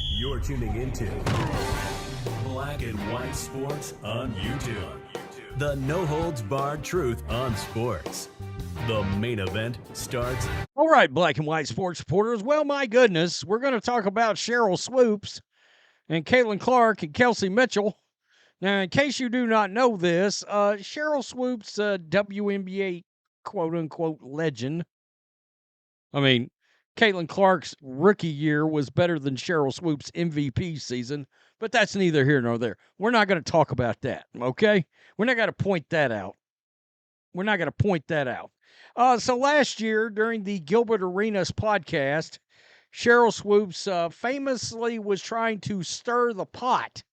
You're tuning into Black and White Sports on YouTube. The no-holds-barred truth on sports. The main event starts. All right, Black and White Sports supporters. Well, my goodness, we're going to talk about Sheryl Swoopes and Caitlin Clark and Kelsey Mitchell. Now, in case you do not know this, Sheryl Swoopes, WNBA quote-unquote legend. I mean, Caitlin Clark's rookie year was better than Sheryl Swoopes' MVP season, but that's neither here nor there. We're not going to talk about that, okay? We're not going to point that out. So last year, during the Gilbert Arenas podcast, Sheryl Swoopes famously was trying to stir the pot,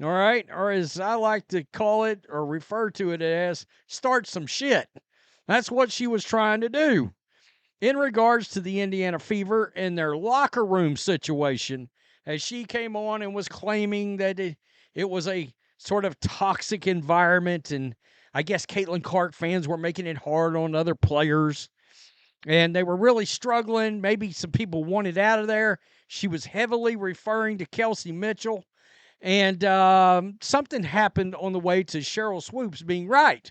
all right? Or as I like to call it or refer to it as, start some shit. That's what she was trying to do in regards to the Indiana Fever and their locker room situation, as she came on and was claiming that it was a sort of toxic environment, and I guess Caitlin Clark fans were making it hard on other players, and they were really struggling. Maybe some people wanted out of there. She was heavily referring to Kelsey Mitchell, and something happened on the way to Sheryl Swoopes being right.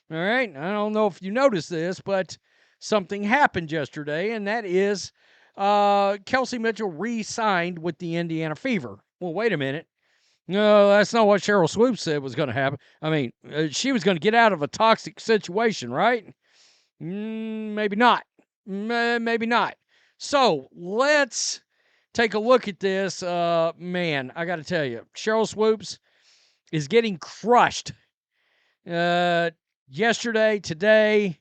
All right? I don't know if you noticed this, but something happened yesterday, and that is Kelsey Mitchell re-signed with the Indiana Fever. Well, wait a minute. No, that's not what Sheryl Swoopes said was going to happen. I mean, she was going to get out of a toxic situation, right? Maybe not. Maybe not. So let's take a look at this. Man, I got to tell you, Sheryl Swoopes is getting crushed yesterday, today,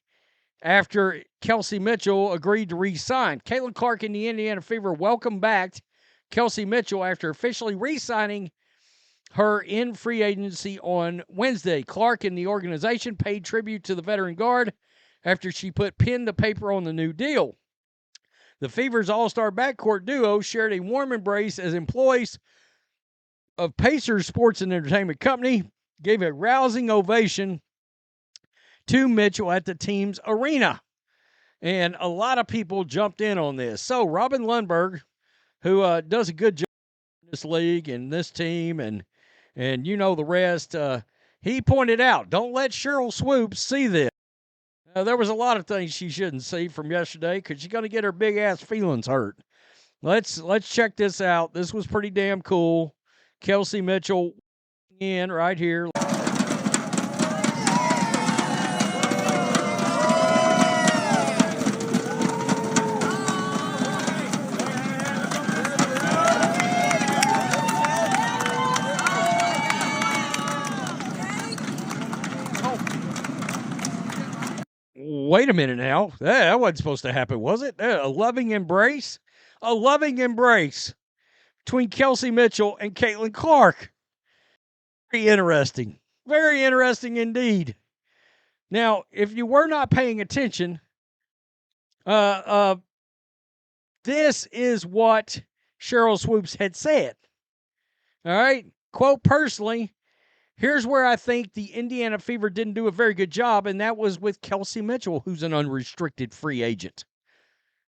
after Kelsey Mitchell agreed to re-sign. Caitlin Clark and the Indiana Fever welcomed back Kelsey Mitchell after officially re-signing her in free agency on Wednesday. Clark and the organization paid tribute to the veteran guard after she put pen to paper on the new deal. The Fever's all-star backcourt duo shared a warm embrace as employees of Pacers Sports and Entertainment Company gave a rousing ovation to Mitchell at the team's arena. And a lot of people jumped in on this. So Robin Lundberg, who does a good job in this league and this team, and you know the rest, he pointed out, don't let Sheryl Swoopes see this. There was a lot of things she shouldn't see from yesterday because she's going to get her big-ass feelings hurt. Let's check this out. This was pretty damn cool. Kelsey Mitchell in right here. Wait a minute now. That wasn't supposed to happen, was it? A loving embrace? A loving embrace between Kelsey Mitchell and Caitlin Clark. Very interesting. Very interesting indeed. Now, if you were not paying attention, this is what Sheryl Swoopes had said. All right? Quote, personally, here's where I think the Indiana Fever didn't do a very good job, and that was with Kelsey Mitchell, who's an unrestricted free agent.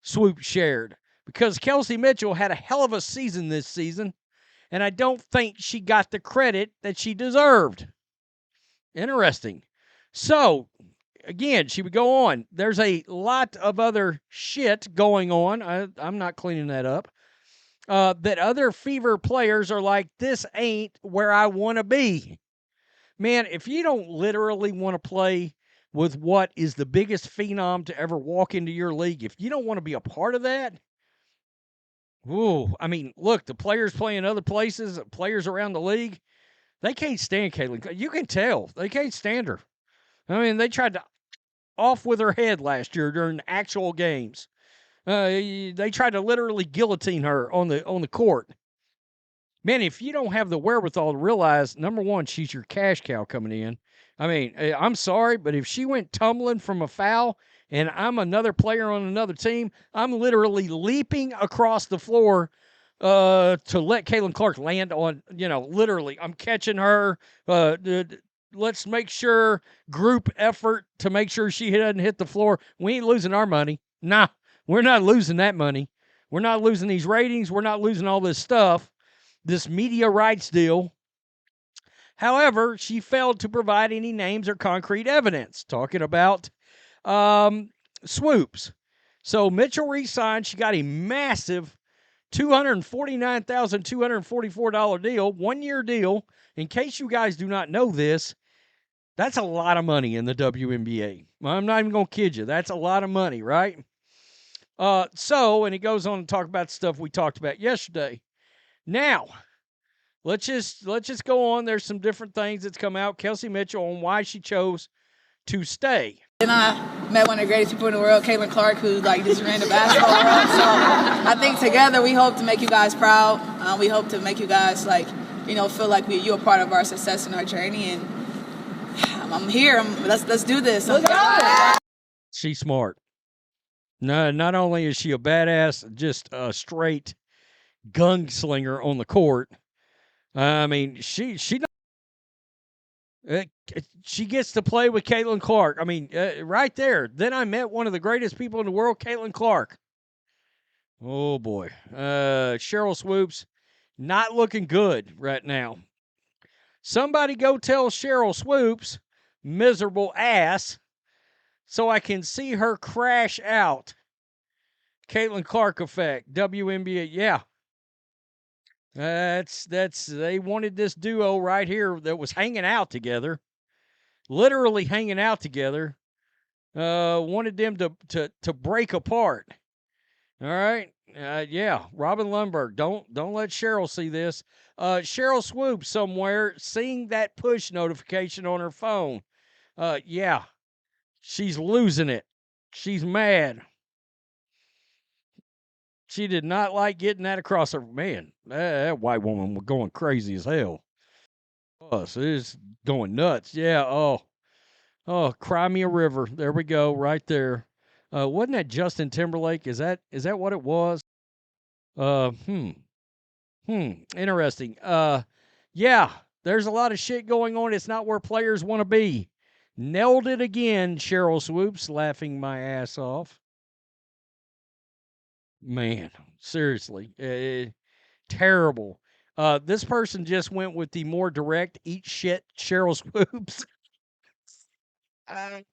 Swoopes shared. Because Kelsey Mitchell had a hell of a season this season, and I don't think she got the credit that she deserved. Interesting. So, again, she would go on. There's a lot of other shit going on. I'm not cleaning that up. That other Fever players are like, this ain't where I want to be. Man, if you don't literally want to play with what is the biggest phenom to ever walk into your league, if you don't want to be a part of that, I mean, look, the players playing other places, players around the league, they can't stand Caitlin. You can tell. They can't stand her. I mean, they tried to off with her head last year during actual games. They tried to literally guillotine her on the court. Man, if you don't have the wherewithal to realize, number one, she's your cash cow coming in. I mean, I'm sorry, but if she went tumbling from a foul and I'm another player on another team, I'm literally leaping across the floor to let Caitlin Clark land on, literally. I'm catching her. Let's make sure group effort to make sure she doesn't hit the floor. We ain't losing our money. Nah, we're not losing that money. We're not losing these ratings. We're not losing all this stuff, this media rights deal. However, she failed to provide any names or concrete evidence, talking about Swoopes. So Mitchell re-signed. She got a massive $249,244 deal, 1-year deal. In case you guys do not know this, that's a lot of money in the WNBA. I'm not even going to kid you. That's a lot of money, right? And he goes on to talk about stuff we talked about yesterday. Now, let's just go on. There's some different things that's come out. Kelsey Mitchell on why she chose to stay. And I met one of the greatest people in the world, Caitlin Clark, who just ran the basketball world. So I think together we hope to make you guys proud. We hope to make you guys feel like you're a part of our success and our journey. And I'm here. Let's do this. Let's go. She's smart. No, not only is she a badass, just a straight gunslinger on the court. I mean, she gets to play with Caitlin Clark. I mean, right there. Then I met one of the greatest people in the world, Caitlin Clark. Oh, boy. Sheryl Swoopes, not looking good right now. Somebody go tell Sheryl Swoopes, miserable ass, so I can see her crash out. Caitlin Clark effect, WNBA, yeah. They wanted this duo right here that was hanging out together, literally hanging out together. Wanted them to break apart. All right, yeah. Robin Lundberg, don't let Sheryl see this. Sheryl Swoopes somewhere seeing that push notification on her phone. Yeah, she's losing it. She's mad. She did not like getting that across her. Man, that white woman was going crazy as hell. Oh, so it's going nuts. Yeah, oh, cry me a river. There we go, right there. Wasn't that Justin Timberlake? Is that what it was? Interesting. Yeah, there's a lot of shit going on. It's not where players want to be. Nailed it again, Sheryl Swoopes, laughing my ass off. Man, seriously, terrible. This person just went with the more direct, eat shit, Sheryl Swoopes. I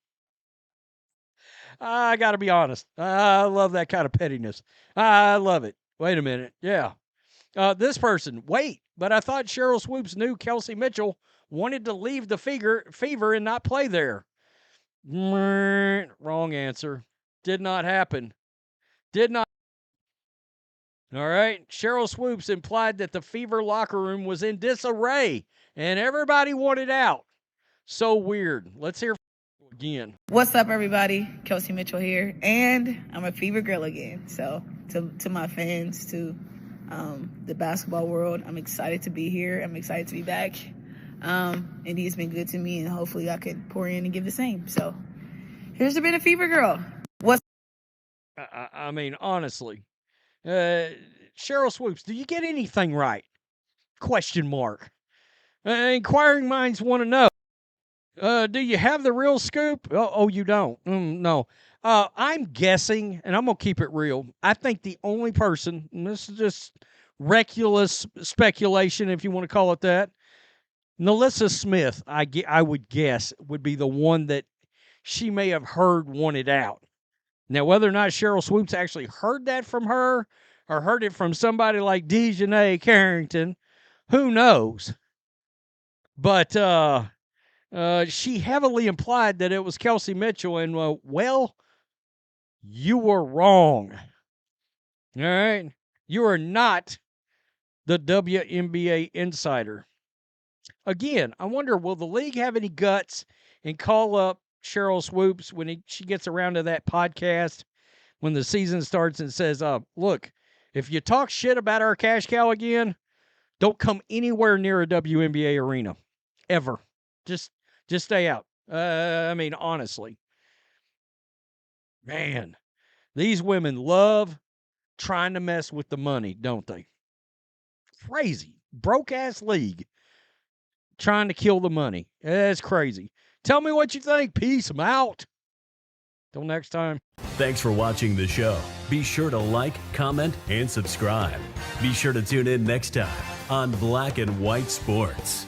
got to be honest. I love that kind of pettiness. I love it. Wait a minute. Yeah. This person, but I thought Sheryl Swoopes knew Kelsey Mitchell wanted to leave the Fever and not play there. Wrong answer. Did not happen. Did not. All right. Sheryl Swoopes implied that the Fever locker room was in disarray and everybody wanted out. So weird. Let's hear again. What's up, everybody? Kelsey Mitchell here, and I'm a Fever girl again. So to my fans, to the basketball world, I'm excited to be here. I'm excited to be back. And he's been good to me, and hopefully I could pour in and give the same. So here's to being a Fever girl. I mean, honestly, Sheryl Swoopes, do you get anything right? Question mark. Inquiring minds want to know. Do you have the real scoop? Oh, you don't? No. I'm guessing, and I'm going to keep it real. I think the only person, and this is just reckless speculation, if you want to call it that, Nalissa Smith, I would guess, would be the one that she may have heard wanted out. Now, whether or not Sheryl Swoopes actually heard that from her or heard it from somebody like Dejanay Carrington, who knows? But she heavily implied that it was Kelsey Mitchell, and, well, you were wrong. All right? You are not the WNBA insider. Again, I wonder, will the league have any guts and call up Sheryl Swoopes when she gets around to that podcast when the season starts and says, look, if you talk shit about our cash cow again, don't come anywhere near a WNBA arena. Ever. Just stay out. I mean, honestly. Man, these women love trying to mess with the money, don't they? Crazy. Broke-ass league. Trying to kill the money. That's crazy. Tell me what you think. Peace. I'm out. Till next time. Thanks for watching the show. Be sure to like, comment, and subscribe. Be sure to tune in next time on Black and White Sports.